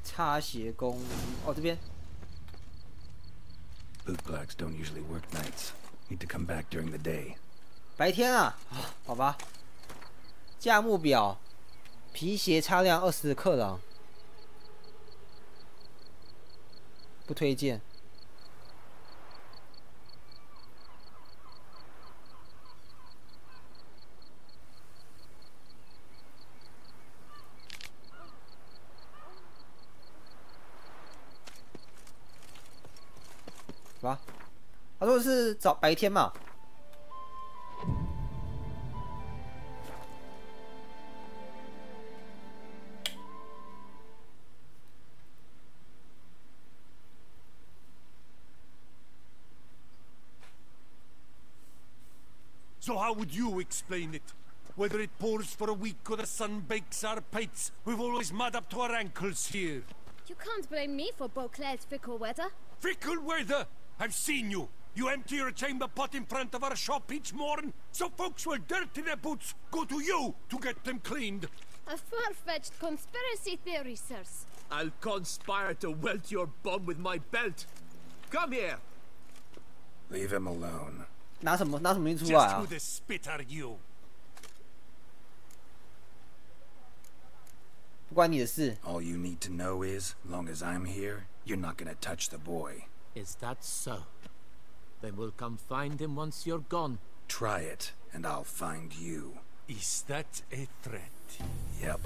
擦鞋工哦，这边。Bootblacks don't usually work nights. Need to come back during the day. 白天啊，好吧。价目表，皮鞋擦亮20克朗，不推荐。吧，他说是白天嘛。So how would you explain it? Whether it pours for a week or the sun bakes our pates, we've always mud up to our ankles here. You can't blame me for Beauclair's fickle weather. Fickle weather? I've seen you. You empty your chamber pot in front of our shop each morn, so folks will dirty their boots, go to you to get them cleaned. A far-fetched conspiracy theory, sirs. I'll conspire to welt your bum with my belt. Come here. Leave him alone. 拿什么东西出来 Just 啊 who the spit are you? 不关你的事。 All you need to know is, long as I'm here, you're not gonna touch the boy. Is that so? Then we'll come find him once you're gone. Try it, and I'll find you. Is that a threat? Yep.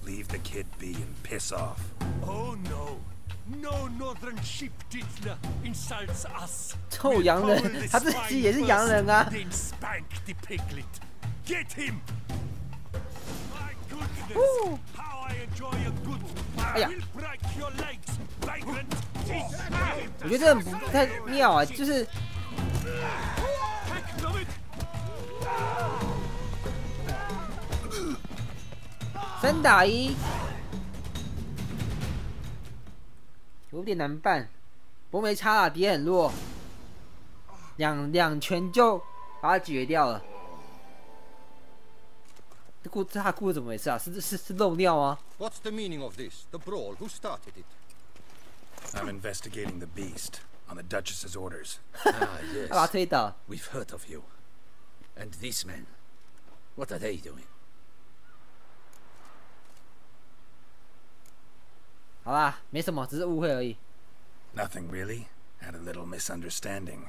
Leave the kid be and piss off. Oh no. No northern sheep tiddler insults us. 臭洋人，他自己也是洋人啊。 Then spank the piglet. Get him. My goodness. How I enjoy a good. I will break your legs, vagrant. 我觉得这很不太妙啊，就是3打1，有点难办。不过没差啊，敌很弱，两拳就把他解决掉了。他故事怎么回事啊？是漏尿吗 What's the meaning of this? The brawl? Who started it? I'm investigating the beast on the Duchess's orders. Ah, yes. 他把他推倒。 We've heard of you. And these men, what are they doing? 好啦，没什么，只是误会而已。 Nothing really. Had a little misunderstanding.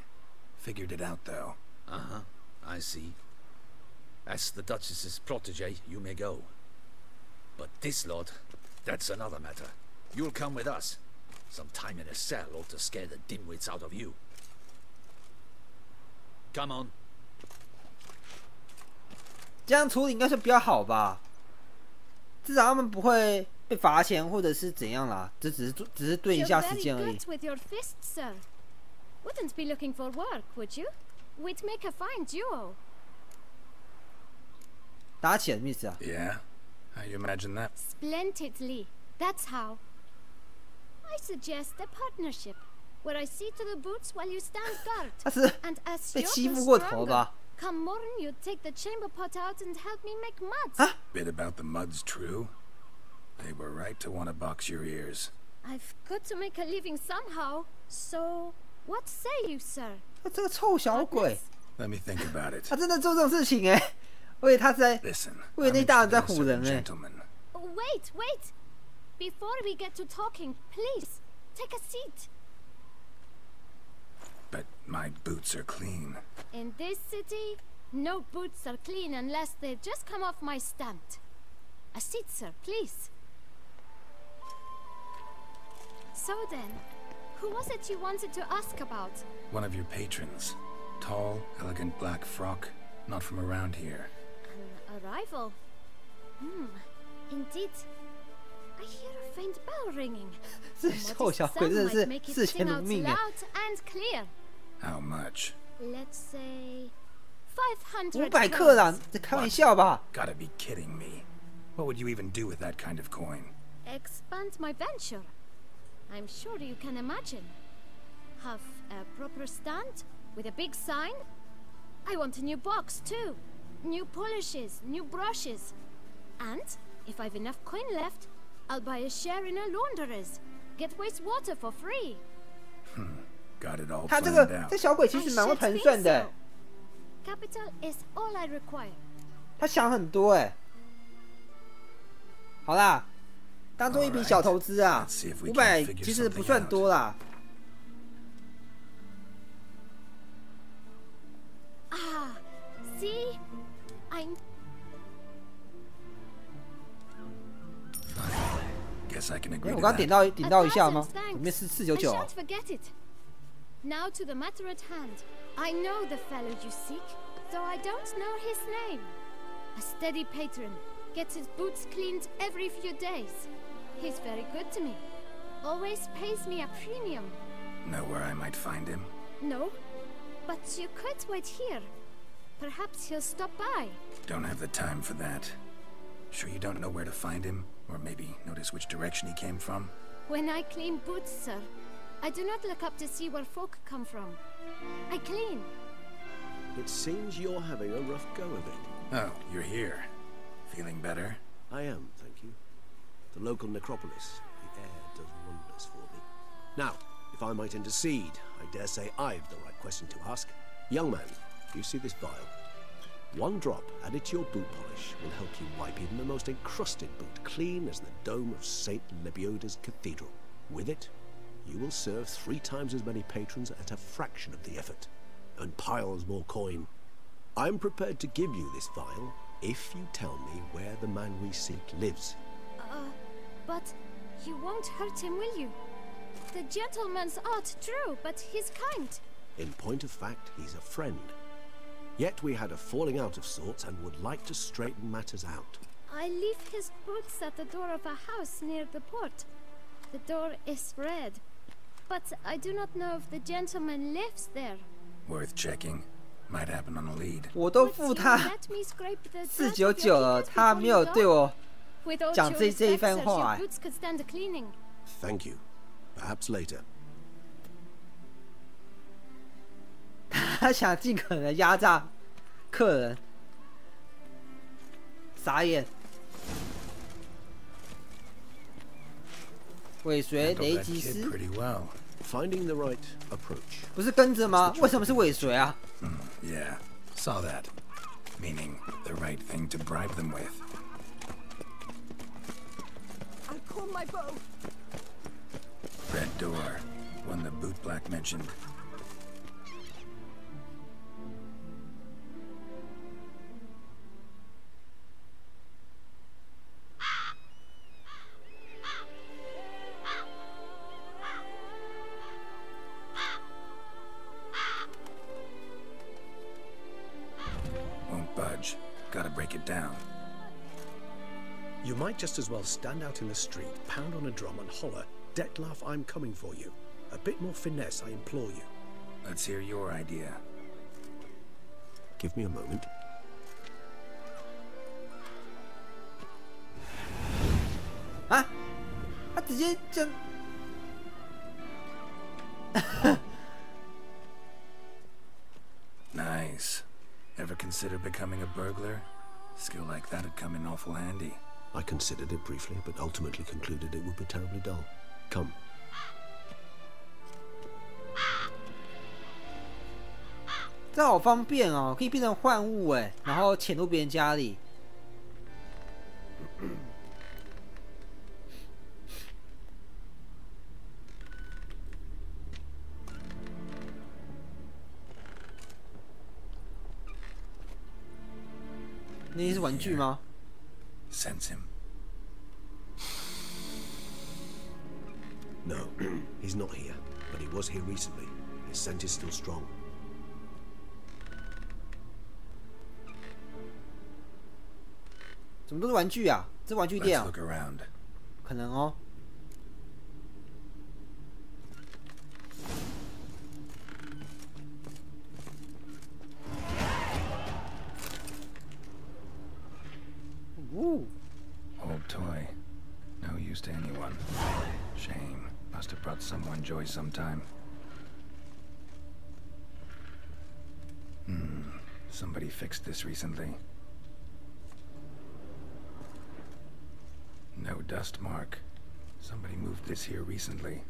Figured it out though. Uh-huh. I see. As the Duchess's protege, you may go. But this lot, that's another matter. You'll come with us. Some time in a cell ought to scare the dimwits out of you. Come on. 这样处理应该是比较好吧，至少他们不会被罚钱或者是怎样啦，只是对一下时间而已。 You're very good with your fists, sir. Wouldn't be looking for work, would you? We'd make a fine duo. 打起来什么意思啊？ Yeah? How you imagine that? Splendidly. That's how. I suggest a partnership, where I see to the boots while you stand guard. 他是 And as 被 you're 欺 the 负过头 stronger, 吧？ come morn, you take the chamber pot out and help me make muds. 啊 Bit about the mud's true. They were right to want to box your ears. I've got to make a living somehow. So, what say you, sir? 他这个臭小鬼， Let me think about it. 他真的做这种事情哎！我以为他在， Listen, 我以为 I'm 那大人 interested 在 in a 唬人 certain 哎。 gentleman. Oh, wait. Before we get to talking, please, take a seat. But my boots are clean. In this city, no boots are clean unless they've just come off my stamp. A seat, sir, please. So then, who was it you wanted to ask about? One of your patrons. Tall, elegant black frock. Not from around here. An arrival. Indeed. I hear a faint bell ringing. 这臭小鬼真的 Some might make 是 it 视钱 sing 如 out 命哎！ loud and clear. How much? Let's say 500 500克朗， crowns. 这开玩笑吧？ Gotta be kidding me. What would you even do with that kind of coin? Expand my venture. I'm sure you can imagine. Have a proper stand with a big sign. I want a new box too. new polishes, new brushes. And if I've enough coin left, I'll buy a share in a launderer's. Get wastewater for free. Got it all 他这 planned 个 out. 这小鬼其 I 实蛮会 should 盘 think 算的， so. Capital is all I require. 他想很多哎。好啦，当做一笔小投资啊 Let's see if we ，500 can figure 其实 something 不算 out. 多啦。 Ah, see? I'm Guess I can 哎 agree 我 to 刚刚 that. 点到一下吗？ A thousand thanks. 里面是 I 499哦 shan't forget it. Now to the matter at hand. I know the fellow you seek, though I don't know his name. A steady patron, gets his boots cleaned every few days. He's very good to me. Always pays me a premium. Know where I might find him? No, but you could wait here. Perhaps he'll stop by. Don't have the time for that. Sure you don't know where to find him? Or maybe notice which direction he came from? When I clean boots, sir, I do not look up to see where folk come from. I clean. It seems you're having a rough go of it. Oh, you're here. Feeling better? I am, thank you. The local necropolis, the air does wonders for me. Now, if I might intercede, I dare say I've the right question to ask. Young man, you see this vial? One drop added to your boot polish will help you wipe even the most encrusted boot clean as the dome of St. Lebioda's cathedral. With it, you will serve 3 times as many patrons at a fraction of the effort, and piles more coin. I'm prepared to give you this vial if you tell me where the man we seek lives. But you won't hurt him, will you? The gentleman's art, true, but he's kind. In point of fact, he's a friend. Yet we had a falling out of sorts and would like to straighten matters out. I leave his boots at the door of a house near the port. The door is red, but I do not know if the gentleman lives there. Worth checking. Might happen on a lead. 我都 Would 付 you 他 let me scrape the dust of 499 your 了， feet 他 before 没 you 有 go? 对我 With all 讲 due 这一 respect, 番 sir, 话 your 哎。 boots could stand a cleaning. Thank you. Perhaps later. 他想尽可能压榨客人，傻眼。尾随 Handled 雷 that 吉 kid 斯 pretty well. Finding the right approach. 不是跟着吗？为什么是尾随啊？ Yeah, saw that. Meaning the right thing to bribe them with. I'll call my bow. Red door. One the boot black mentioned. Won't budge. Gotta break it down. You might just as well stand out in the street, pound on a drum and holler, "Detlef, I'm coming for you." A bit more finesse, I implore you. Let's hear your idea. Give me a moment. 啊，他直接这样。Nice. Ever consider becoming a burglar? Skill like that'd come in awful handy. I considered it briefly, but ultimately concluded it would be terribly dull. Come. 这好方便哦，可以变成幻物哎，然后潜入别人家里。那些是玩具吗？ Sense him. No, he's not here, but he was here recently. His scent is still strong. 怎么都是玩具啊？这玩具店 Let's 啊 look？around. 可能哦。Ooh. Old toy. No use to anyone. Shame. Must have brought someone joy sometime. Somebody fixed this recently. dust mark. Somebody moved this here recently.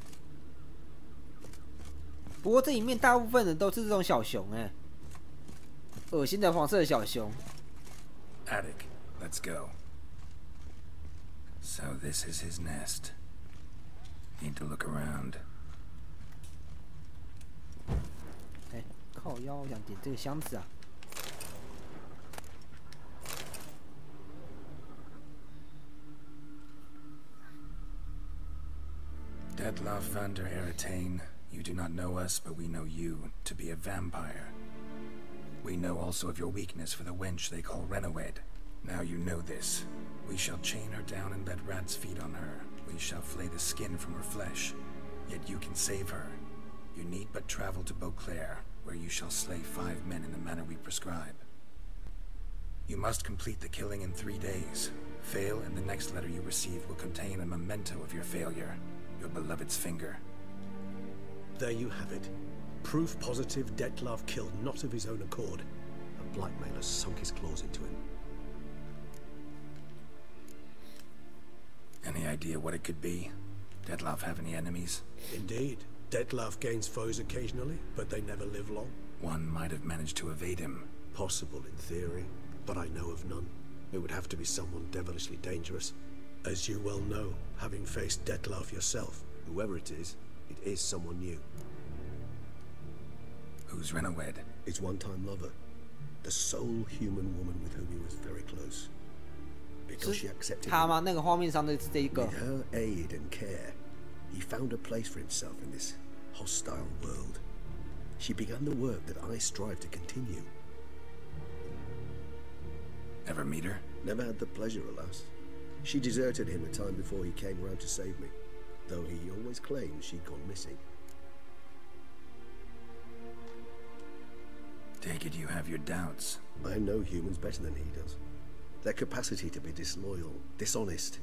不过这里面大部分人都是这种小熊哎，恶心的黄色的小熊。Attic, let's go. So this is his nest. Need to look around. 哎，靠腰，我想点这个箱子啊。Dlc van der Eretain, you do not know us, but we know you to be a vampire. We know also of your weakness for the wench they call Renowed. Now you know this. We shall chain her down and let rats feed on her. We shall flay the skin from her flesh. Yet you can save her. You need but travel to Beauclair, where you shall slay 5 men in the manner we prescribe. You must complete the killing in 3 days. Fail, and the next letter you receive will contain a memento of your failure. Your beloved's finger. There you have it. Proof positive Dlc killed not of his own accord. A blackmailer sunk his claws into him. Any idea what it could be? Dlc have any enemies? Indeed. Dlc gains foes occasionally, but they never live long. One might have managed to evade him. Possible in theory, but I know of none. It would have to be someone devilishly dangerous. As you well know, having faced Dlc yourself. Whoever it is someone new. Who's Renowed? His one-time lover. The sole human woman with whom he was very close. Because she accepted 他吗？那个画面上的这一个。 With her aid and care, he found a place for himself in this hostile world. She began the work that I strive to continue. Ever meet her? Never had the pleasure, alas. She deserted him a time before he came round to save me, though he always claimed she'd gone missing. Take it you have your doubts. I know humans better than he does. Their capacity to be disloyal, dishonest.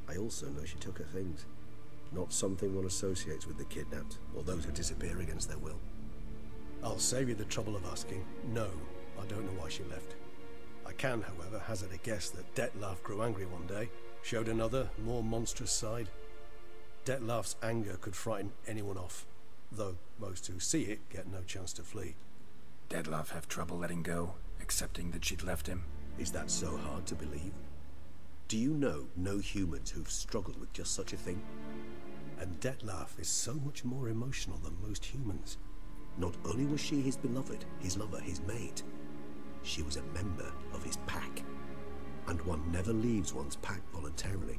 I also know she took her things. Not something one associates with the kidnapped, or those who disappear against their will. I'll save you the trouble of asking. No, I don't know why she left. I can, however, hazard a guess that Dlc grew angry one day, showed another, more monstrous side. Dlc's anger could frighten anyone off, though most who see it get no chance to flee. Dlc have trouble letting go, accepting that she'd left him? Is that so hard to believe? Do you know no humans who've struggled with just such a thing? And Dlc is so much more emotional than most humans. Not only was she his beloved, his lover, his mate, she was a member of his pack. And one never leaves one's pack voluntarily.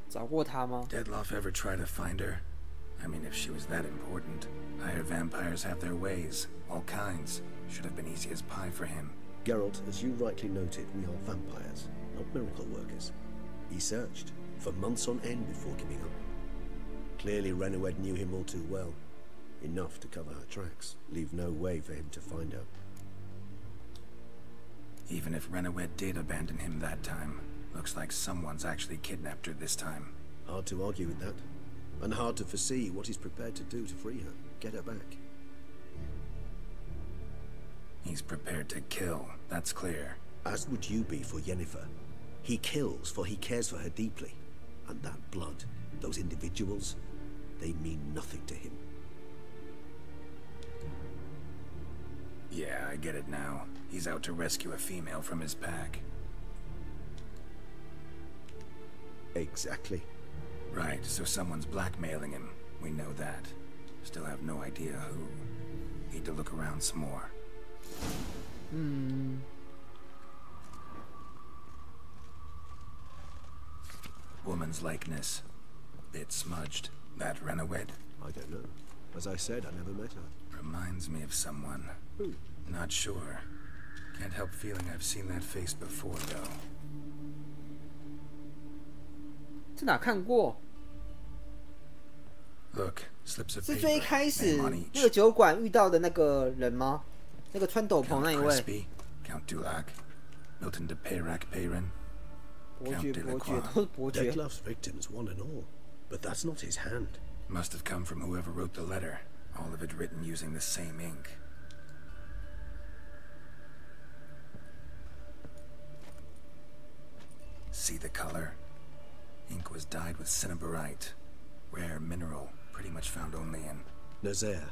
找过她吗？ Dlc ever try to find her? I mean, if she was that important. Higher vampires have their ways, all kinds. Should have been easy as pie for him. Geralt, as you rightly noted, we are vampires, not miracle workers. He searched for months on end before giving up. Clearly Renowed knew him all too well. Enough to cover her tracks, leave no way for him to find out. Even if Renowed did abandon him that time, looks like someone's actually kidnapped her this time. Hard to argue with that. And hard to foresee what he's prepared to do to free her, get her back. He's prepared to kill, that's clear. As would you be for Yennefer. He kills for he cares for her deeply. And that blood, those individuals, they mean nothing to him. Yeah, I get it now. He's out to rescue a female from his pack. Exactly. Right, so someone's blackmailing him. We know that. Still have no idea who. Need to look around some more. Woman's likeness. Bit smudged. That Renowed? I don't know. As I said, I never met her. Reminds me of someone. Who? Not sure. Can't help feeling I've seen that face before, though. 在哪看过？ Look, slips of 是 paper. 最一开始 name on each. 那个酒馆遇到的那个人吗？那个穿斗篷 Count 那一位？ Crispy, Count Dulac, Milton de Peyrac Peyrin, 伯 Count 爵， de 伯爵， Lacroix. 都是伯爵。 Dlc's victims, one and all. But that's not his hand. Must have come from whoever wrote the letter. All of it written using the same ink. See the color? Ink was dyed with cinnabarite, rare mineral, pretty much found only in Nazaire,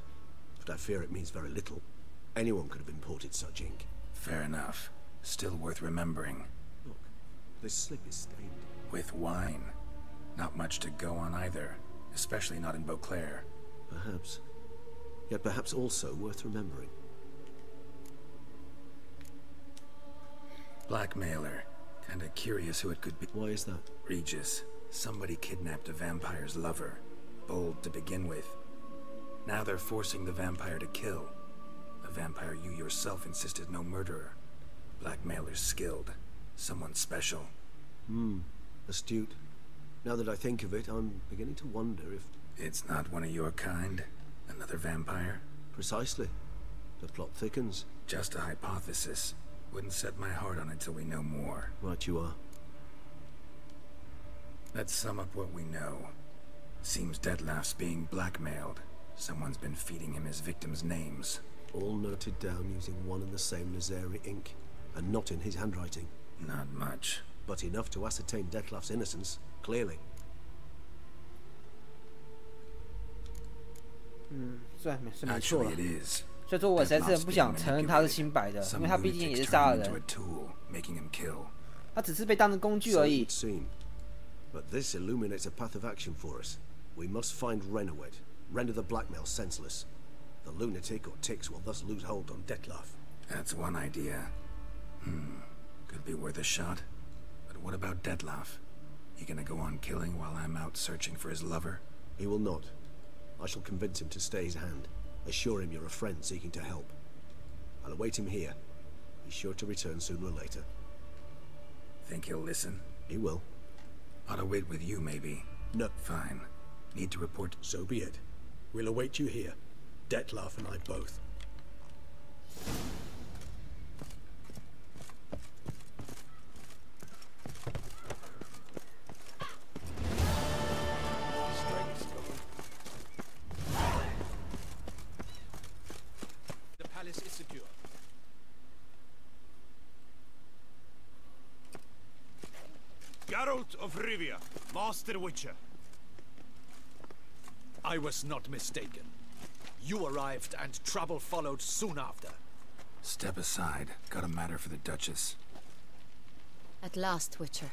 but I fear it means very little. Anyone could have imported such ink. Fair enough. Still worth remembering. Look, this slip is stained. With wine. Not much to go on either, especially not in Beauclair. Perhaps. Yet perhaps also worth remembering. Blackmailer. Kinda curious who it could be. Why is that? Regis. Somebody kidnapped a vampire's lover. Bold to begin with. Now they're forcing the vampire to kill. A vampire you yourself insisted no murderer. Blackmailer's skilled. Someone special. Astute. Now that I think of it, I'm beginning to wonder if... It's not one of your kind? Another vampire? Precisely. The plot thickens. Just a hypothesis. Wouldn't set my heart on it till we know more. Right you are. Let's sum up what we know. Seems Detlef's being blackmailed. Someone's been feeding him his victims' names. All noted down using one and the same Nazaire ink, and not in his handwriting. Not much. But enough to ascertain Detlef's innocence, clearly. 算没错了。 Actually, it is. 所以说我实在是很不想承认他是清白的，因为他毕竟也是杀了人。 他只是被当成工具而已。 But this illuminates a path of action for us. We must find Renowed, render the blackmail senseless. The lunatic or ticks will thus lose hold on Detlef. That's one idea. Could be worth a shot. But what about Detlef? He gonna go on killing while I'm out searching for his lover? He will not. I shall convince him to stay his hand. Assure him you're a friend seeking to help. I'll await him here. He's sure to return sooner or later. Think he'll listen? He will. Ought to wait with you, maybe. No. Fine. Need to report. So be it. We'll await you here. Detlef and I both. The palace is secure. Geralt of Rivia, Master Witcher. I was not mistaken. You arrived and trouble followed soon after. Step aside. Got a matter for the Duchess. At last, Witcher.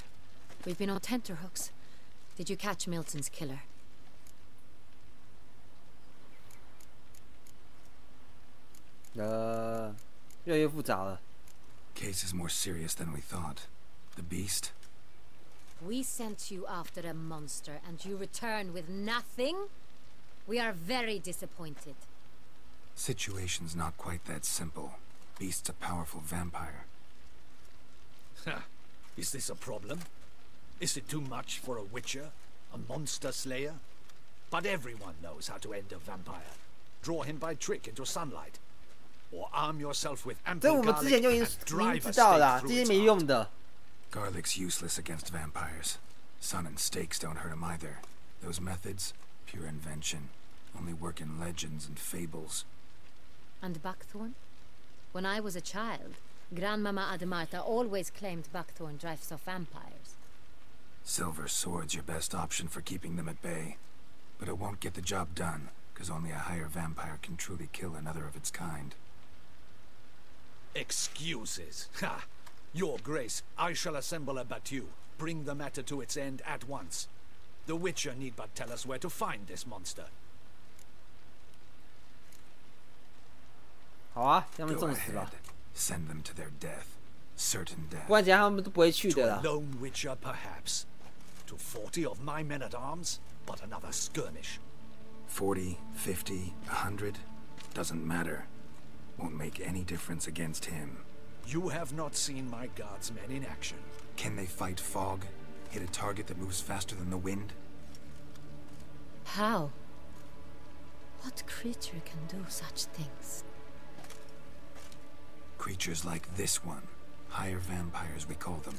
We've been on tenterhooks. Did you catch Milton's killer? 越来越复杂了。 Case is more serious than we thought. The beast? We sent you after a monster and you return with nothing? We are very disappointed. Situation's not quite that simple. Beast's a powerful vampire. Is this a problem? Is it too much for a witcher? A monster slayer? But everyone knows how to end a vampire. Draw him by trick into sunlight. Or arm yourself with 这 ample 我们之前 garlic 就已 and 经 drive 知 a 道了， stake 这 through 些 its 没 heart. 用的。 Garlic's useless against vampires. Sun and stakes don't hurt him either. Those methods, pure invention. Only work in legends and fables. And buckthorn? When I was a child, Grandmama Admarta always claimed buckthorn drives off vampires. Silver sword's your best option for keeping them at bay. But it won't get the job done, because only a higher vampire can truly kill another of its kind. Excuses. Ha! Your Grace, I shall assemble a battue. Bring the matter to its end at once. The Witcher need but tell us where to find this monster. 好啊，让他们 Go 种死吧。 ahead. Send them to their death. Certain death. 不管怎样，他们都不会去 To 的 a 啦。 lone Witcher, perhaps. To 40 of my men-at-arms, but another skirmish. 40, 50, 100. Doesn't matter. Won't make any difference against him. You have not seen my guardsmen in action. Can they fight fog? Hit a target that moves faster than the wind? How? What creature can do such things? Creatures like this one. Higher vampires, we call them.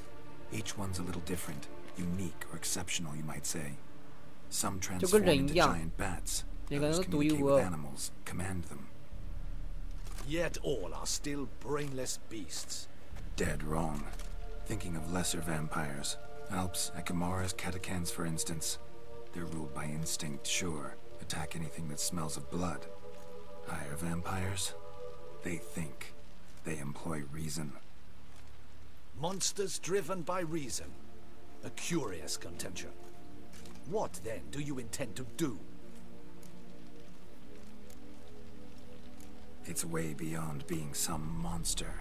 Each one's a little different. Unique or exceptional, you might say. Some transform into giant bats. Others communicate with animals, command them. Yet all are still brainless beasts. Dead wrong. Thinking of lesser vampires. Alps, Ekamaras, Catechans, for instance. They're ruled by instinct, sure. Attack anything that smells of blood. Higher vampires? They think. They employ reason. Monsters driven by reason. A curious contention. What, then, do you intend to do? It's way beyond being some monster.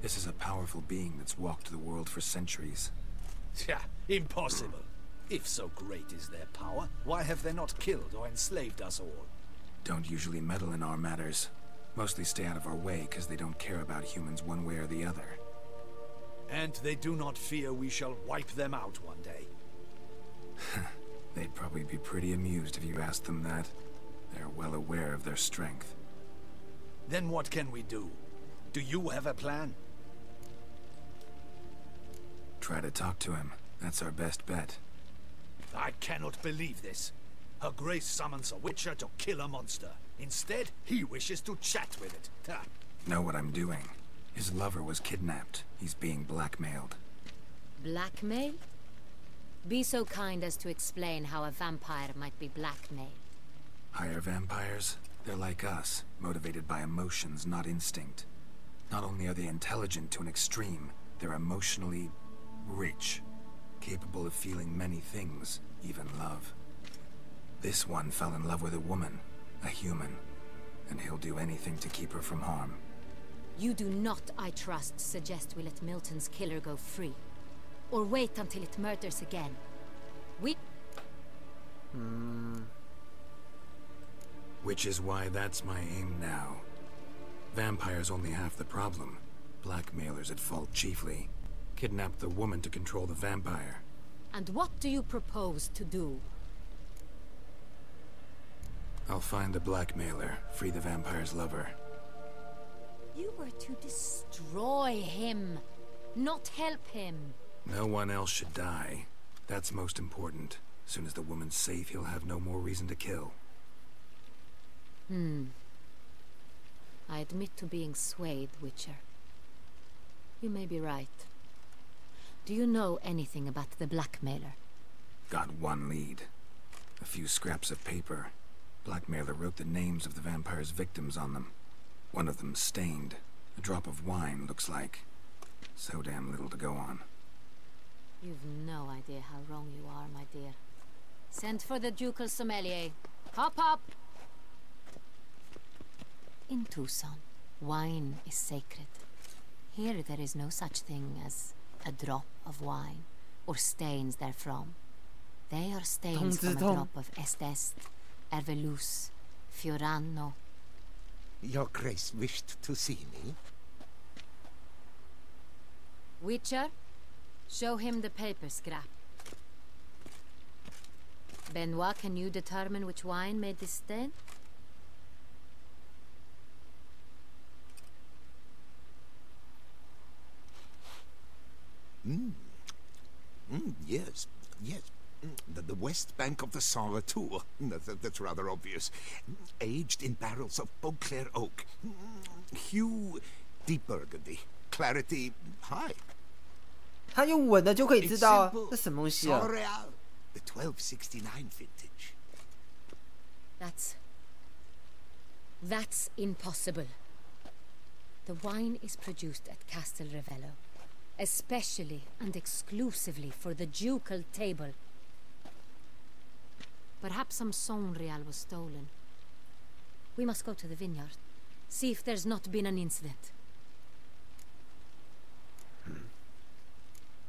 This is a powerful being that's walked the world for centuries. Yeah, impossible. If so great is their power, why have they not killed or enslaved us all? Don't usually meddle in our matters. Mostly stay out of our way because they don't care about humans one way or the other. And they do not fear we shall wipe them out one day. They'd probably be pretty amused if you asked them that. They're well aware of their strength. Then what can we do? Do you have a plan? Try to talk to him. That's our best bet. I cannot believe this. Her Grace summons a witcher to kill a monster. Instead, he wishes to chat with it. Ha. Know what I'm doing. His lover was kidnapped. He's being blackmailed. Blackmail? Be so kind as to explain how a vampire might be blackmailed. Higher vampires? They're like us, motivated by emotions, not instinct. Not only are they intelligent to an extreme, they're emotionally rich, capable of feeling many things, even love. This one fell in love with a woman, a human, and he'll do anything to keep her from harm. You do not, I trust, suggest we let Milton's killer go free. Or wait until it murders again. Which is why that's my aim now. Vampires only half the problem. Blackmailers at fault chiefly. Kidnap the woman to control the vampire. And what do you propose to do? I'll find the blackmailer, free the vampire's lover. You were to destroy him, not help him. No one else should die. That's most important. As soon as the woman's safe, he'll have no more reason to kill. I admit to being swayed, Witcher. You may be right. Do you know anything about the blackmailer? Got one lead. A few scraps of paper. Blackmailer wrote the names of the vampire's victims on them. One of them stained. A drop of wine, looks like. So damn little to go on. You've no idea how wrong you are, my dear. Send for the ducal sommelier. Hop, hop! In Tucson, wine is sacred. Here there is no such thing as a drop of wine, or stains therefrom. They are stains from a drop of Estest, Ervelus, Fiorano. Your Grace wished to see me? Witcher, show him the paper scrap. Benoit, can you determine which wine made this stain? Yes, yes. The west bank of the Saar Tour. That's rather obvious. Aged in barrels of Beauclair oak. Hue, deep burgundy. Clarity, high. 他用闻的就可以知道这什么东西啊 Soreal, the 1269 vintage. That's impossible. The wine is produced at Castel Ravello, especially and exclusively for the ducal table. Perhaps some Sonreal was stolen. We must go to the vineyard, see if there's not been an incident.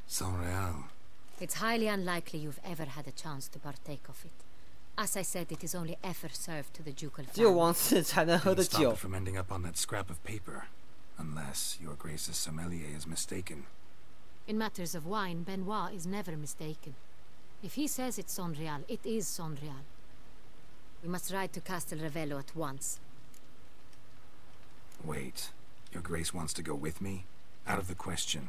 Sonreal. It's highly unlikely you've ever had a chance to partake of it. As I said, it is only ever served to the ducal family. 只有王室才能喝的酒。 Stop it from ending up on that scrap of paper. Unless your Grace's sommelier is mistaken. In matters of wine, Benoit is never mistaken. If he says it's Sonreal, it is Sonreal. We must ride to Castel Ravello at once. Wait. Your Grace wants to go with me? Out of the question.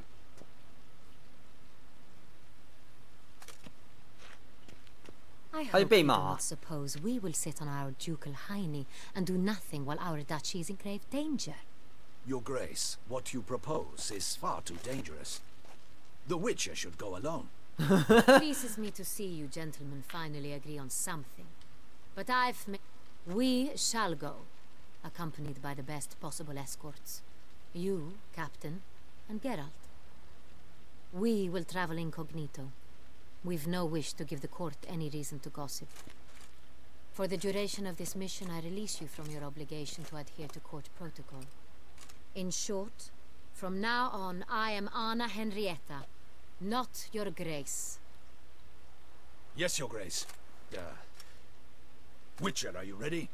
I hope you do not suppose we will sit on our ducal hiney and do nothing while our duchy is in grave danger. Your Grace, what you propose is far too dangerous. The Witcher should go alone. Pleases me to see you gentlemen finally agree on something. But we shall go, accompanied by the best possible escorts. You, Captain, and Geralt. We will travel incognito. We've no wish to give the court any reason to gossip. For the duration of this mission, I release you from your obligation to adhere to court protocol. In short, from now on, I am Anna Henrietta, not your grace. Yes, your grace. Witcher, are you ready?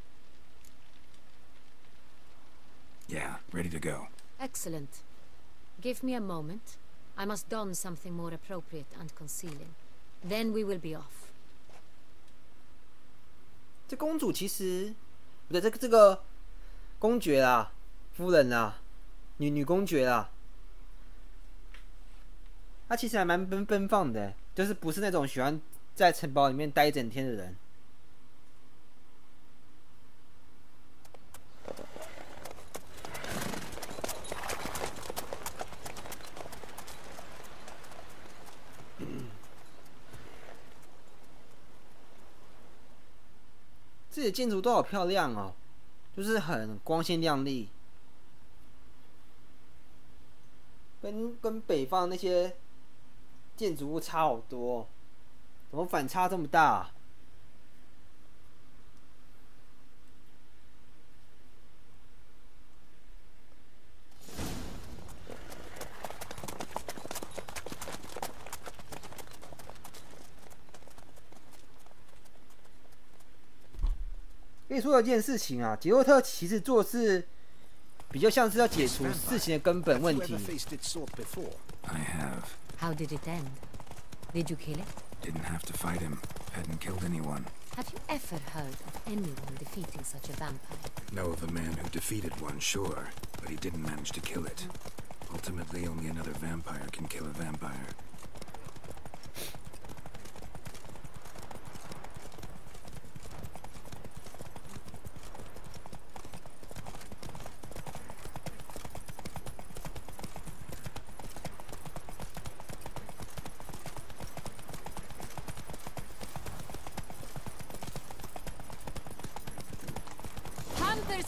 Yeah, ready to go. Excellent. Give me a moment. I must don something more appropriate and concealing. Then we will be off. 这公主其实，不对，这个公爵啦，夫人啦，女公爵啦，她其实还蛮奔放的，就是不是那种喜欢在城堡里面待一整天的人。这里的建筑都好漂亮哦，就是很光鲜亮丽，跟北方那些建筑物差好多哦，怎么反差这么大啊？可以说一件事情啊，杰洛特其实做事比较像是要解除事情的根本问题。I have. How did it end? Did you kill it? Didn't have to fight him. Hadn't killed anyone. Have you ever heard of anyone defeating such a vampire? Know of a man who defeated one, sure, but he didn't manage to kill it. Ultimately, only another vampire can kill a vampire.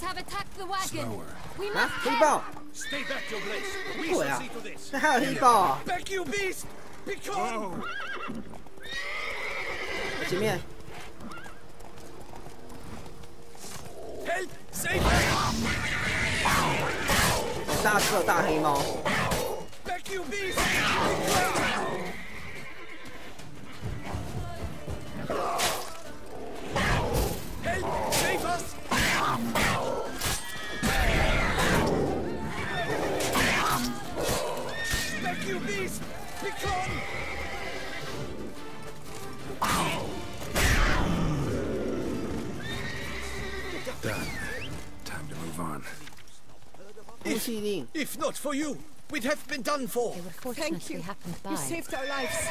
Have attacked the wagon. We 啊， must 黑豹！ Stay back, your grace. We 对 shall 啊 see to this. 那还有黑豹啊！ Back, you beast! Be gone! 前面 Help! Save me! 大只的大黑猫， Back, you beast! Be gone! Help! Save us! Back, you beast! Be gone! Done. Time to move on. 空气令。 If not for you, we'd have been done for. They were Thank fortunately you. happened You by. saved our lives.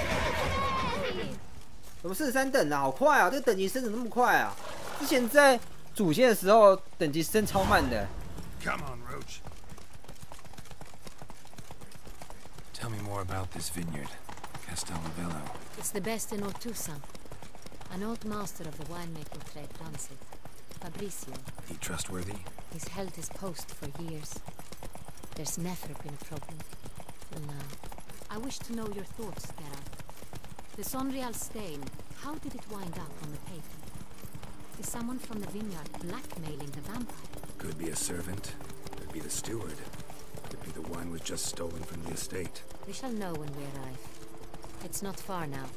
怎么43等啊？好快啊！这个等级升怎么那么快啊？之前在主线的时候等级升超慢的。 Come on, Roach. Tell me more about this vineyard, Castellovello. It's the best in Ortusa. An old master of the winemaking trade runs it. Fabrizio. He trustworthy? He's held his post for years. There's never been a problem. Till now. I wish to know your thoughts, Geralt. The Sonreal stain, how did it wind up on the pavement? Is someone from the vineyard blackmailing the vampire? Could be a servant. Could be the steward. Could be the wine was just stolen from the estate. We shall know when we arrive. It's not far now.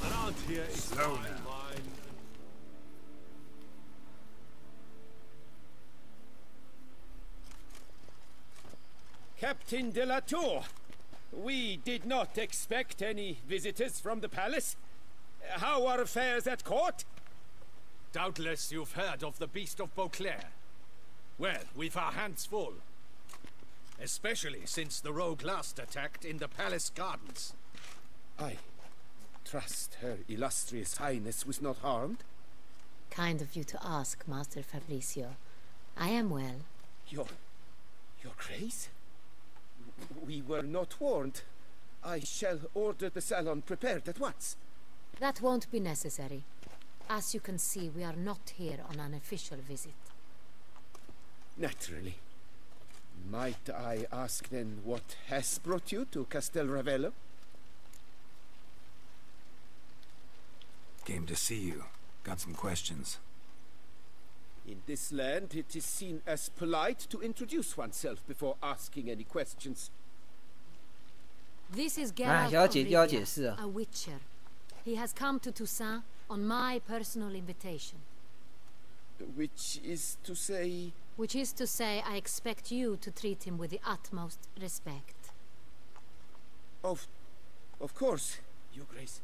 Around here is Slow fine now. wine. Captain de la Tour, we did not expect any visitors from the palace. How are affairs at court? Doubtless you've heard of the Beast of Beauclair. Well, we've our hands full. Especially since the rogue last attacked in the palace gardens. I trust Her Illustrious Highness was not harmed. Kind of you to ask, Master Fabrizio. I am well. Your Your Grace? We were not warned. I shall order the salon prepared at once. That won't be necessary. As you can see, we are not here on an official visit. Naturally. Might I ask then what has brought you to Castel Ravello? Came to see you. Got some questions. In this land, it is seen as polite to introduce oneself before asking any questions. This is Geralt of Rivia, a witcher. He has come to Toussaint on my personal invitation. Which is to say... Which is to say, I expect you to treat him with the utmost respect. Of course, Your Grace.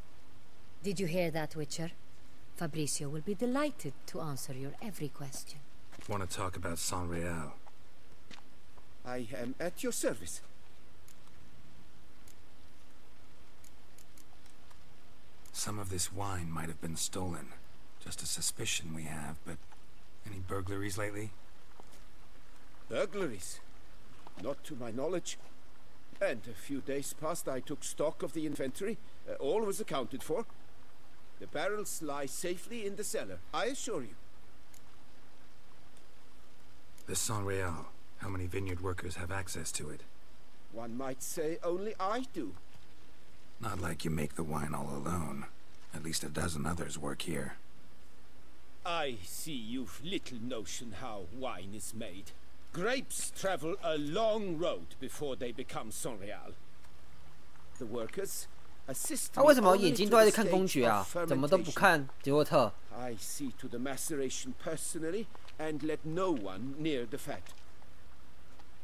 Did you hear that, Witcher? Fabrizio will be delighted to answer your every question. Want to talk about Saint-Réal? I am at your service. Some of this wine might have been stolen. Just a suspicion we have, but any burglaries lately? Burglaries? Not to my knowledge. And a few days past I took stock of the inventory. All was accounted for. The barrels lie safely in the cellar, I assure you. The Saint-Réal, how many vineyard workers have access to it? One might say only I do. Not like you make the wine all alone. At least a dozen others work here. I see you've little notion how wine is made. Grapes travel a long road before they become Saint-Réal. The workers assist me 他为什么眼睛都在看公爵啊？怎么都不看杰洛特？ I see to the maceration personally and let no one near the fat.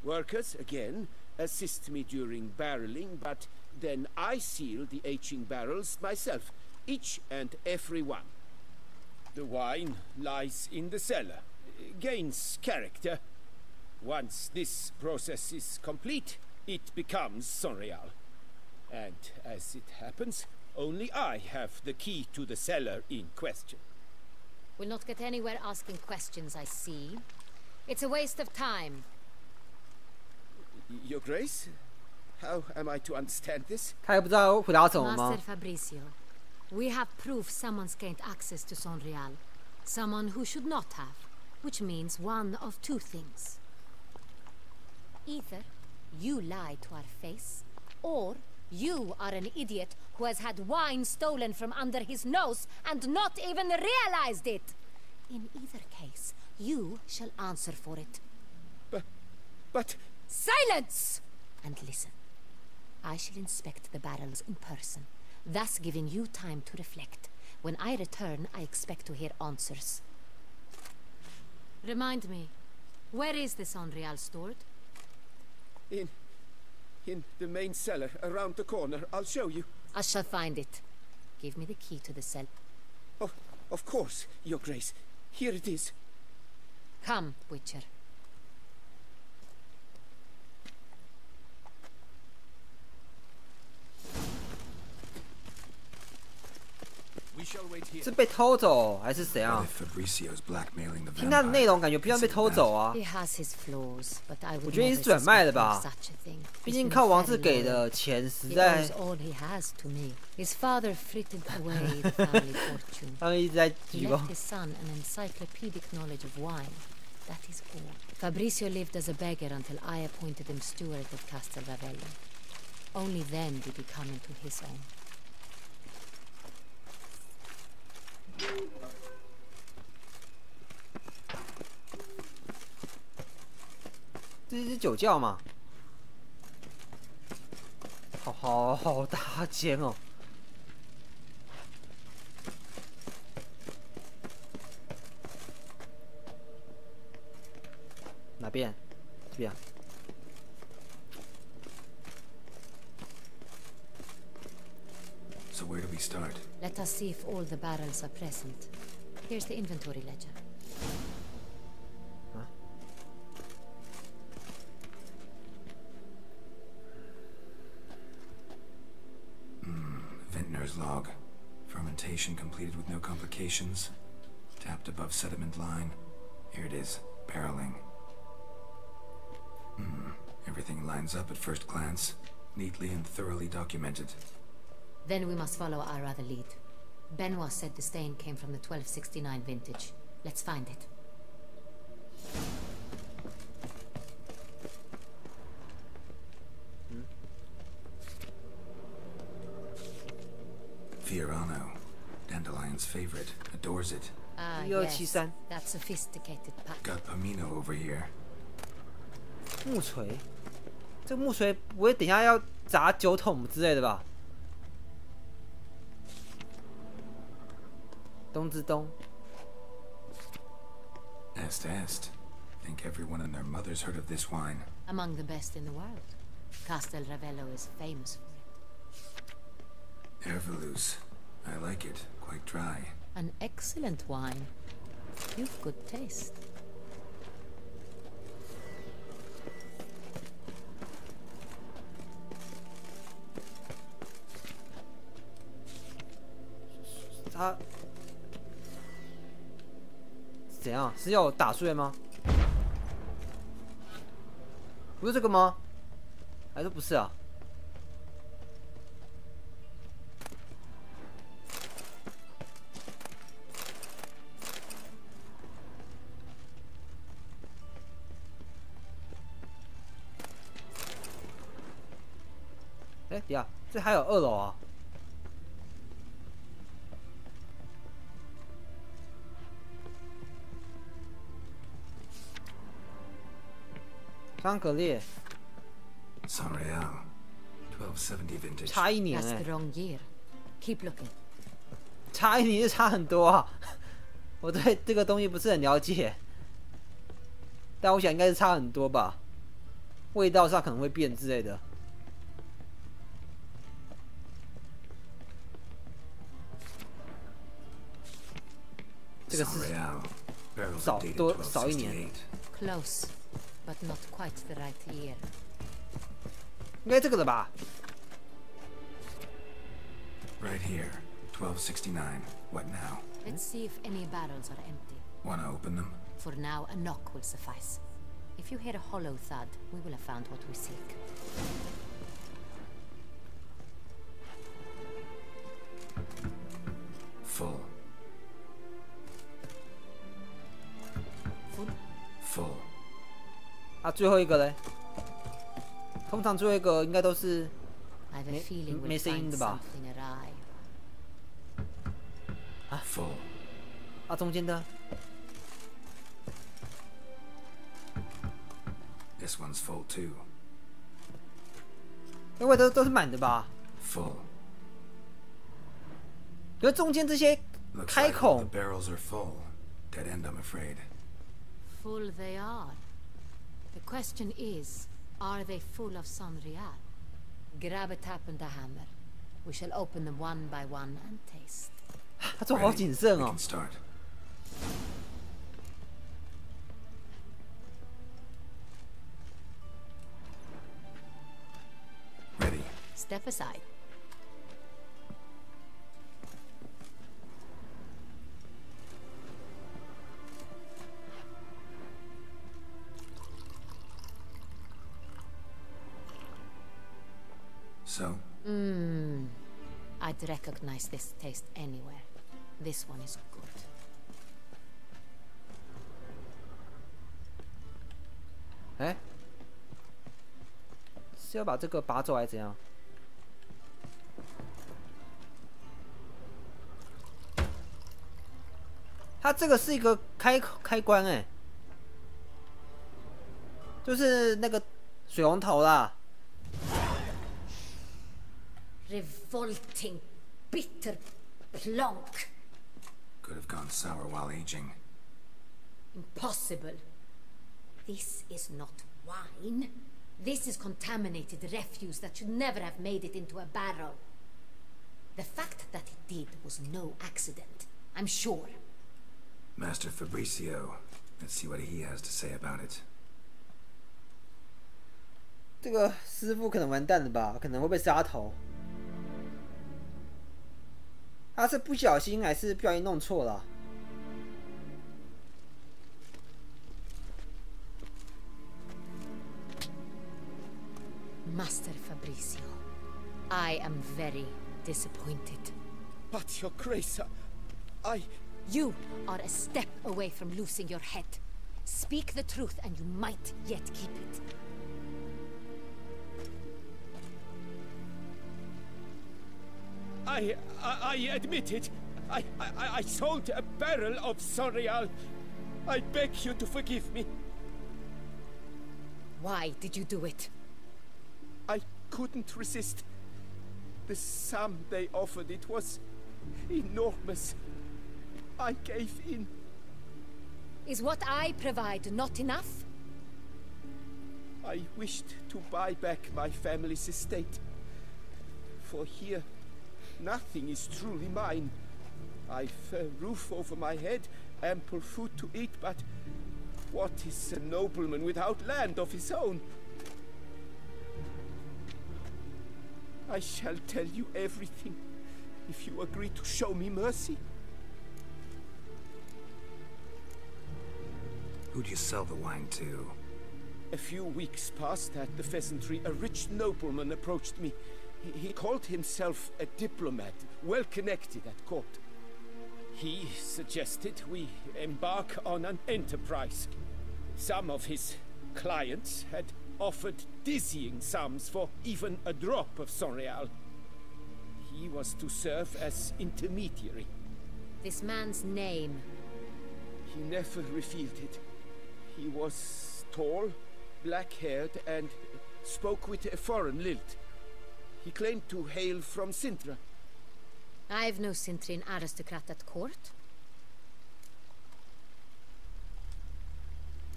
Workers, again, assist me during barreling, but then I seal the aging barrels myself, each and every one. The wine lies in the cellar, gains character. Once this process is complete, it becomes Saint-Réal. And as it happens, only I have the key to the cellar in question. We'll not get anywhere asking questions, I see. It's a waste of time. Your Grace? How am I to understand this? 他也不知道回答什么吗 Master Fabrizio, we have proof someone's gained access to Saint-Réal. Someone who should not have, which means one of two things. Either you lie to our face, or you are an idiot who has had wine stolen from under his nose and not even realized it. In either case, you shall answer for it. But... Silence! And listen. I shall inspect the barrels in person, thus giving you time to reflect. When I return, I expect to hear answers. Remind me, where is the Saint-Réal stored? In the main cellar, around the corner. I'll show you. I shall find it. Give me the key to the cell. Oh, of course, Your Grace. Here it is. Come, Witcher. We shall wait here. 是被偷走还是怎样？ Fabricio's blackmailing the 听他的内容感觉不像被偷走啊。 He has his flaws, but I 我 would 觉得 never 是转卖的 suspect 吧 of such a thing. 毕 He's 竟 been 靠王室 very 给 loyal. 的钱实 He 在 owes all he has to me. His father frittered away the family fortune. 他们一直在 He 举报 left。his son an encyclopedic knowledge of wine. That is all. Fabricio lived as a beggar until I appointed him steward of Castel Ravello. Only then did he come into his own. 这是酒窖嘛？好大间哦！哪边？这边。 So where do we start? Let us see if all the barrels are present. Here's the inventory ledger. Vintner's log. Fermentation completed with no complications. Tapped above sediment line. Here it is. Barreling. Everything lines up at first glance, neatly and thoroughly documented. Then we must follow our other lead. Benoit said the stain came from the 1269 vintage. Let's find it. Fiorano, Dandelion's favorite, adores it. Ah, yes. That sophisticated pack. Got Pomino over here. 木锤，这个木锤不会等一下要砸酒桶之类的吧？东之东。Est est. Think everyone and their mother's heard of this wine. Among the best in the world. Castel Ravello is famous for it. Ervelus. I like it. Quite dry. An excellent wine. You've good taste.他怎样？是要打碎吗？不是这个吗？还是不是啊？哎呀，这还有2楼啊！桑格列 Saint-Réal, 1270 vintage. 差1年 That's the wrong year. Keep looking. 差1年就差很多啊！我对这个东西不是很了解，但我想应该是差很多吧，味道上可能会变之类的。这个是少1年。Close, but not quite the right year. 应该这个的吧 Right here, 1269. What now? Let's see if any barrels are empty. Wanna open them? For now, a knock will suffice. If you hear a hollow thud, we will have found what we seek. Full. Full. 啊，最后一个嘞？通常最后一个应该都是没声音的吧？啊 ，full。啊，中间的。This one's full too. 因为都是满的吧 ？Full. 可是中间这些开孔。The barrels are full. Dead end, I'm afraid. Full they are. The question is, are they full of Saint-Réal? Grab a tap and a hammer. We shall open them one by one and taste. 他做好谨慎哦。Ready. Step aside. So? I'd recognize this taste anywhere. This one is good. 哎，是要把这个拔走还是怎样？它这个是一个开关哎，就是那个水龙头啦。Revolting, bitter plonk. Could have gone sour while aging. Impossible. This is not wine. This is contaminated refuse that should never have made it into a barrel. The fact that it did was no accident, I'm sure. Master Fabricio, let's see what he has to say about it. 这个师傅可能完蛋了吧？可能会被杀头。他是不小心还是不小心弄错了？ Master Fabrizio, I am very disappointed. But your grace, You are a step away from losing your head. Speak the truth and you might yet keep it. I admit it. I sold a barrel of Sonreal. I beg you to forgive me. Why did you do it? I couldn't resist. The sum they offered, it was enormous. I gave in. Is what I provide not enough? I wished to buy back my family's estate. For here, nothing is truly mine. I've a roof over my head, ample food to eat, but what is a nobleman without land of his own? I shall tell you everything, if you agree to show me mercy. Who'd you sell the wine to? A few weeks past at the pheasantry, a rich nobleman approached me. He called himself a diplomat, well connected at court. He suggested we embark on an enterprise. Some of his clients had offered dizzying sums for even a drop of Sonreal. He was to serve as intermediary. This man's name? He never revealed it. He was tall, black-haired, and spoke with a foreign lilt. He claimed to hail from Sintra. I've no Sintrin aristocrat at court.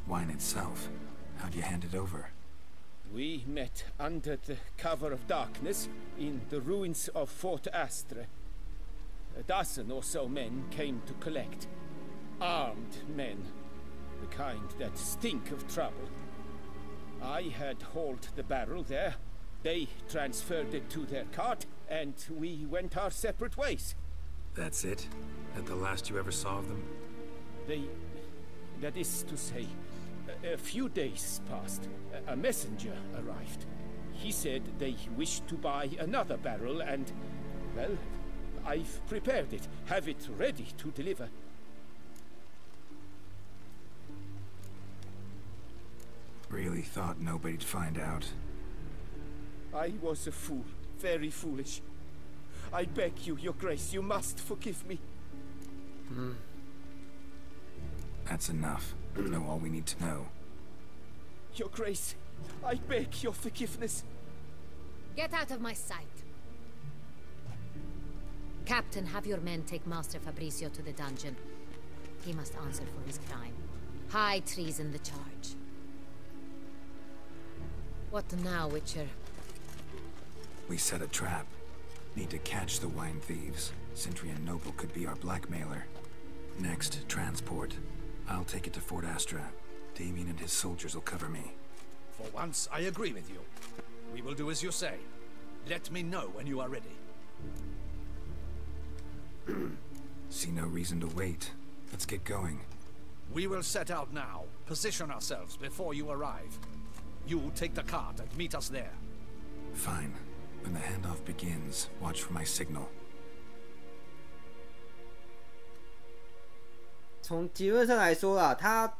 Wine itself. How'd you hand it over? We met under the cover of darkness in the ruins of Fort Astre. A dozen or so men came to collect. Armed men. The kind that stink of trouble. I had hauled the barrel there. They transferred it to their cart, and we went our separate ways. That's it? That the last you ever saw of them? That is to say, a few days passed. A messenger arrived. He said they wished to buy another barrel and, well, I've prepared it. Have it ready to deliver. Really thought nobody'd find out. I was a fool. Very foolish. I beg you, Your Grace, you must forgive me. That's enough. We know all we need to know. Your Grace, I beg your forgiveness. Get out of my sight. Captain, have your men take Master Fabrizio to the dungeon. He must answer for his crime. High treason the charge. What now, Witcher? We set a trap. Need to catch the wine thieves. Cintrian Noble could be our blackmailer. Next, transport. I'll take it to Fort Astra. Damien and his soldiers will cover me. For once, I agree with you. We will do as you say. Let me know when you are ready. See no reason to wait. Let's get going. We will set out now. Position ourselves before you arrive. You take the cart and meet us there. Fine. When the handoff begins, watch for my signal. 从结论上来说啦，他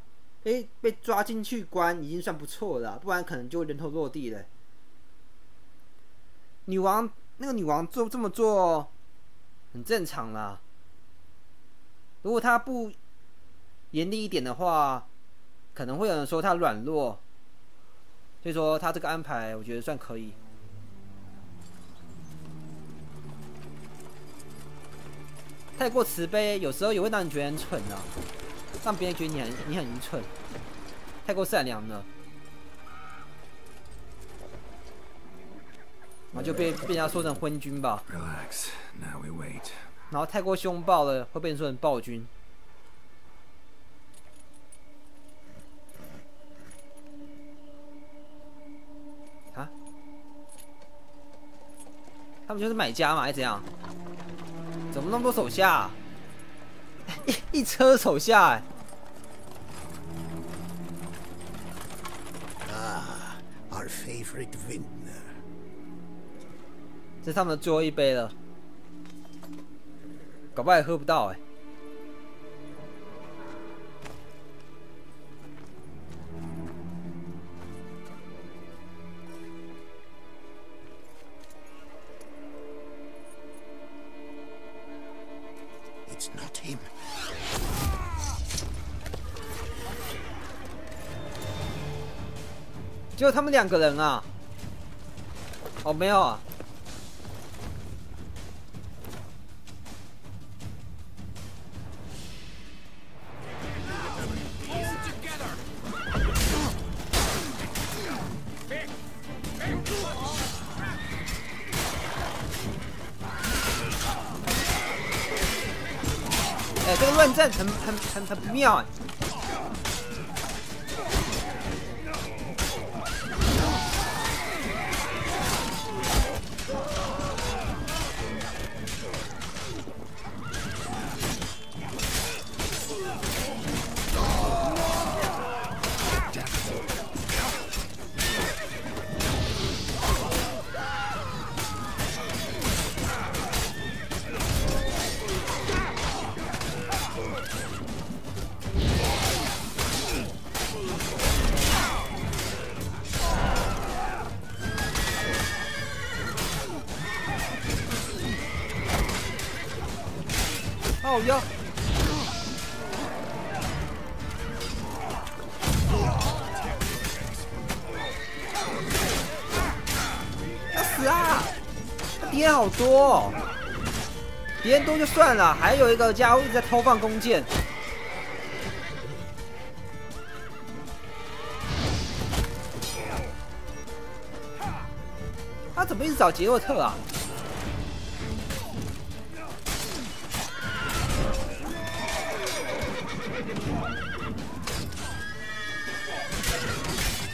被抓进去关已经算不错了啦，不然可能就人头落地了。女王这么做很正常啦。如果他不严厉一点的话，可能会有人说他软弱。所以说他这个安排，我觉得算可以。太过慈悲，有时候也会让人觉得很蠢啊，让别人觉得你很愚蠢，太过善良了，然后就被人家说成昏君吧。Relax. Now we wait. 然后太过凶暴了，会被人说成暴君。啊？他们就是买家嘛，还是怎样？怎么那么多手下啊？一车手下哎！ Ah, our favorite vintner. 这是他们的最后一杯了，搞不好也喝不到哎。It's not him. 只有他们2个人啊？哦，没有啊。哎，这个乱战很不妙哎。哦哟！要死啊！敌人好多哦，敌人多就算了，还有一个家伙一直在偷放弓箭。他怎么一直找杰洛特啊？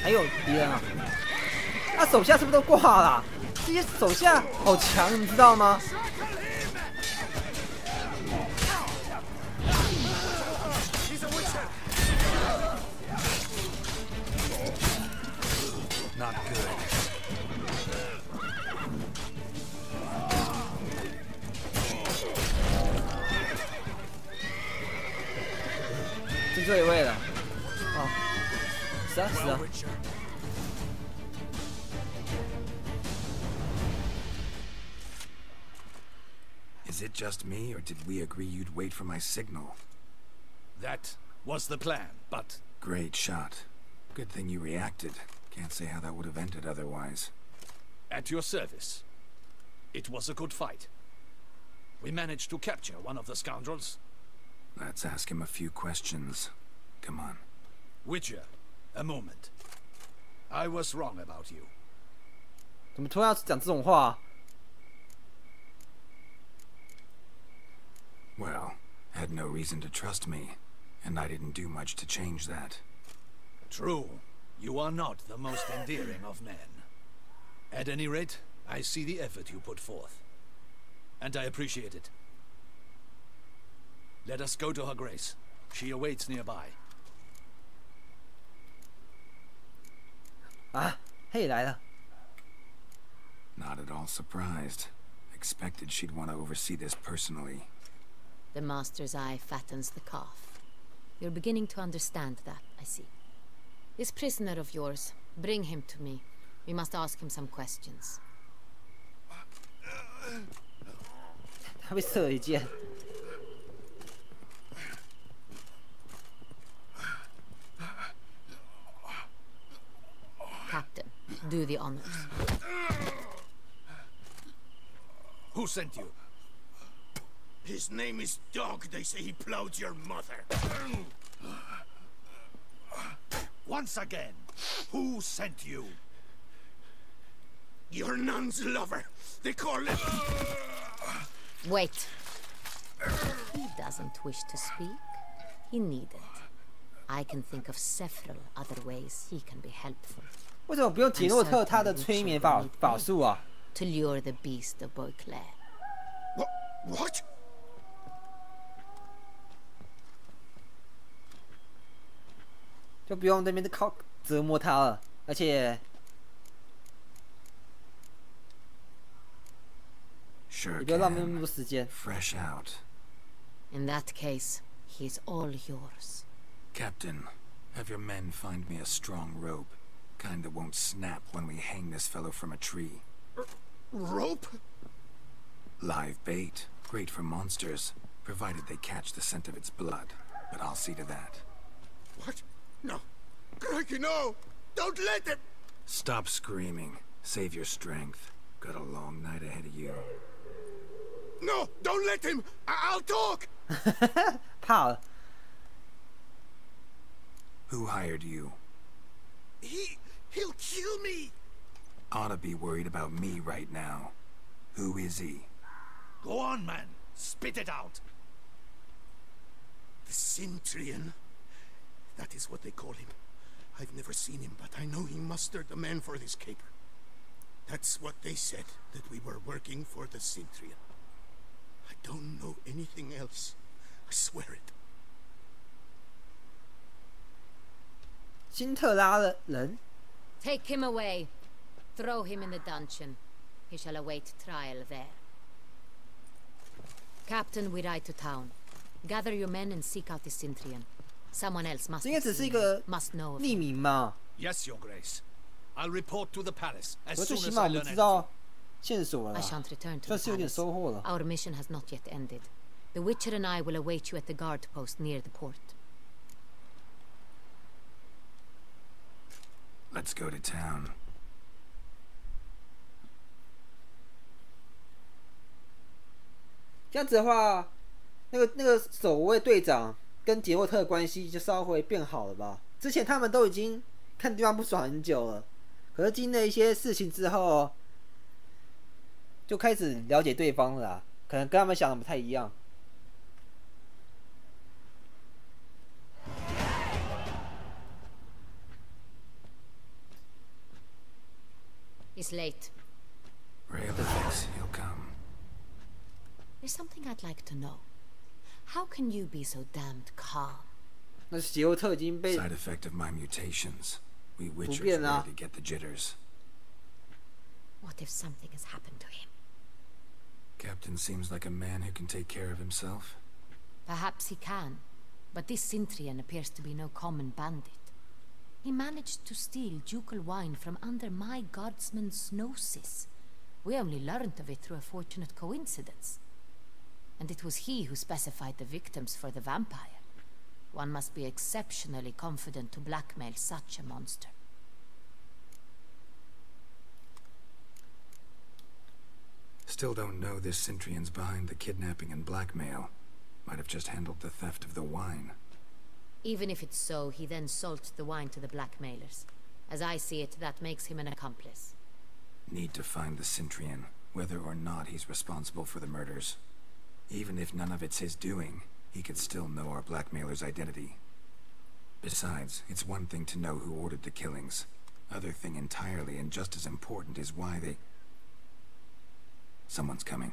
还有敌人啊！他手下是不是都挂了啊？这些手下好强，你知道吗？是最后一位了。哦，死啊死啊！ Is it just me, or did we agree you'd wait for my signal? That was the plan, but... Great shot. Good thing you reacted. Can't say how that would have ended otherwise. At your service. It was a good fight. We managed to capture one of the scoundrels. Let's ask him a few questions. Come on. Witcher, a moment. I was wrong about you. 怎么突然要讲这种话啊？ Well, had no reason to trust me, and I didn't do much to change that. True. You are not the most endearing of men. At any rate, I see the effort you put forth. And I appreciate it. Let us go to her grace. She awaits nearby. 啊，嘿，来了。 Not at all surprised. Expected she'd want to oversee this personally. The master's eye fattens the calf. You're beginning to understand that, I see. This prisoner of yours, bring him to me. We must ask him some questions. 他被射了一箭。 Captain, do the honors. Who sent you? His name is Dog. They say he plowed your mother. Once again, who sent you? Your nun's lover. They call him... Wait. He doesn't wish to speak. He needn't. I can think of several other ways he can be helpful. 为什么不用杰洛特他的催眠法术啊 ？To lure the beast of Beauclair. What? 就不用那边靠折磨他了，而且 Sure 也不要浪费那 can. 么多时间。 Fresh out. In that case, he's all yours. Captain, have your men find me a strong rope. Kind that won't snap when we hang this fellow from a tree. Rope? Live bait. Great for monsters, provided they catch the scent of its blood. But I'll see to that. What? No. Crikey, no! Don't let him! Stop screaming. Save your strength. Got a long night ahead of you. No! Don't let him! I'll talk! 怕了。 Who hired you? He'll kill me! Ought to be worried about me right now. Who is he? Go on, man. Spit it out. The Cintrian. That is what they call him. I've never seen him, but I know he mustered the men for this caper. That's what they said, that we were working for the Cintrian. I don't know anything else. I swear it. 辛特拉的人 Take him away. Throw him in the dungeon. He shall await trial there. Captain, we ride to town. Gather your men and seek out the Cintrian. Someone else must 这应该只是一 see 个 him, must know of 匿 him. 名嘛， Yes, Your Grace. I'll report to the palace 可 as 是最 soon 起 as 码 I 我们 learn 知 anything. 道线索了 I 啦， shan't return to 算 the 是有点 palace. 收获了。 Our mission has not yet ended. The Witcher and I will await you at the guard post near the port. Let's go to town. 这样子的话，那个守卫队长跟杰洛特的关系就稍微变好了吧？之前他们都已经看对方不爽很久了，可是经历了一些事情之后，就开始了解对方了啦，可能跟他们想的不太一样。 He's late. Relax, he'll come. There's something I'd like to know. How can you be so damned calm? 那杰洛特已经被 Side effect of my mutations. We Witchers 变啊。 rarely get the jitters. What if something has happened to him? Captain seems like a man who can take care of himself. Perhaps he can, but this Cintrian appears to be no common bandit. He managed to steal ducal wine from under my guardsman's noses. We only learned of it through a fortunate coincidence. And it was he who specified the victims for the vampire. One must be exceptionally confident to blackmail such a monster. Still don't know this Cintrian's behind the kidnapping and blackmail. Might have just handled the theft of the wine. Even if it's so, he then sold the wine to the blackmailers. As I see it, that makes him an accomplice. Need to find the Cintrian, whether or not he's responsible for the murders. Even if none of it's his doing, he could still know our blackmailer's identity. Besides, it's one thing to know who ordered the killings. Other thing entirely, and just as important, is why they... Someone's coming.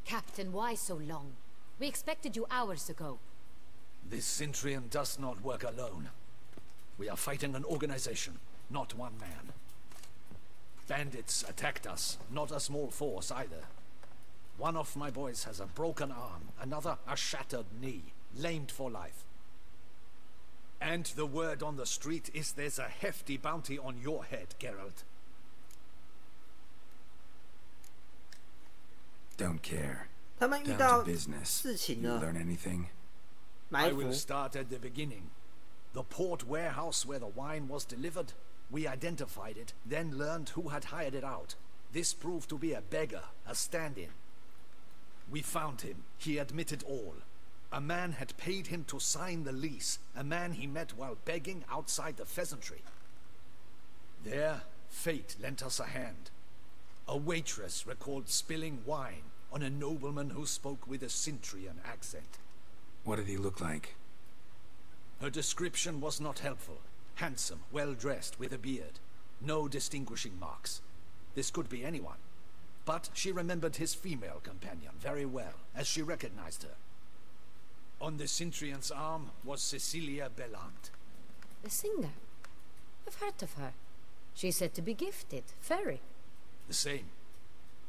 Captain, why so long? We expected you hours ago. This Cintrian does not work alone. We are fighting an organization, not one man. Bandits attacked us, not a small force either. One of my boys has a broken arm, another a shattered knee, lamed for life. And the word on the street is there's a hefty bounty on your head, Geralt. Don't care. 他们遇 Down 到 to business. 事情 You 呢， learn anything? 埋 I 伏 will start at the beginning. The port warehouse where the wine was delivered. We identified it, then learned who had hired it out. This proved to be a beggar, a stand-in. We found him. He admitted all. A man had paid him to sign the lease, a man he met while begging outside the pheasantry. There, fate lent us a hand. A waitress recalled spilling wine on a nobleman who spoke with a Cintrian accent. What did he look like? Her description was not helpful. Handsome, well-dressed, with a beard. No distinguishing marks. This could be anyone. But she remembered his female companion very well, as she recognized her. On the Cintrian's arm was Cecilia Bellant. The singer? I've heard of her. She's said to be gifted, very. The same.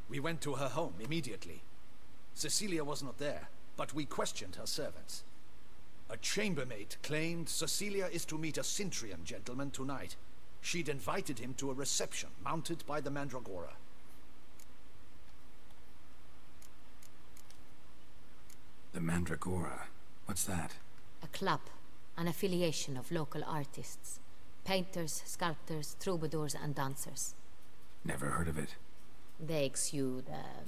We went to her home immediately. Cecilia was not there, but we questioned her servants. A chambermaid claimed Cecilia is to meet a Cintrian gentleman tonight. She'd invited him to a reception mounted by the Mandragora. The Mandragora? What's that? A club, an affiliation of local artists. Painters, sculptors, troubadours and dancers. Never heard of it. They exude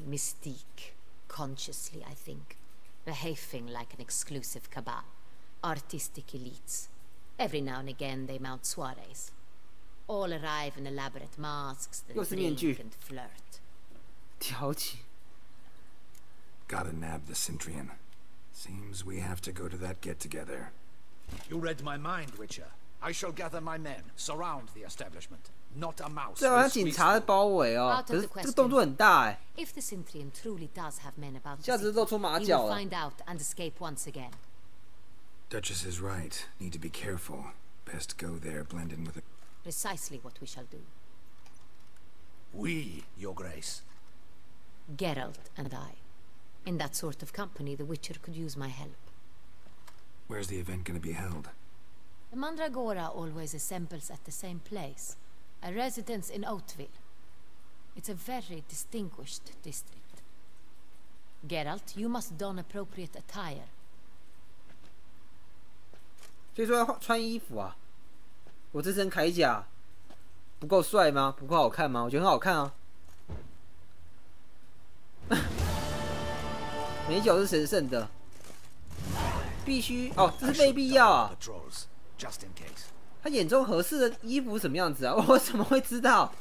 mystique, consciously, I think. Behaving like an exclusive cabal. Artistic elites. Every now and again they mount soirees. All arrive in elaborate masks, then drink and flirt. 调情. Gotta nab the Cintrian. Seems we have to go to that get-together. You read my mind, Witcher. I shall gather my men, surround the establishment. Not a mouse. 这好像警察的包围哦，可是这个动作很大哎。If the Cintrian truly does have men about the 下次露出马 city, 脚 he will 了。 find out and escape once again. Duchess is right. Need to be careful. Best go there, blend in with the... Precisely what we shall do. We, Your Grace. Geralt and I. In that sort of company, the Witcher could use my help. Where's the event gonna be held? The Mandragora always assembles at the same place. A residence in Oatville. It's a very distinguished district. Geralt, you must don appropriate attire. 所以说要穿衣服啊！我这身铠甲不够帅吗？不够好看吗？我觉得很好看啊！美酒是神圣的，必须哦，这是非必要啊！他眼中合适的衣服是什么样子啊？我怎么会知道？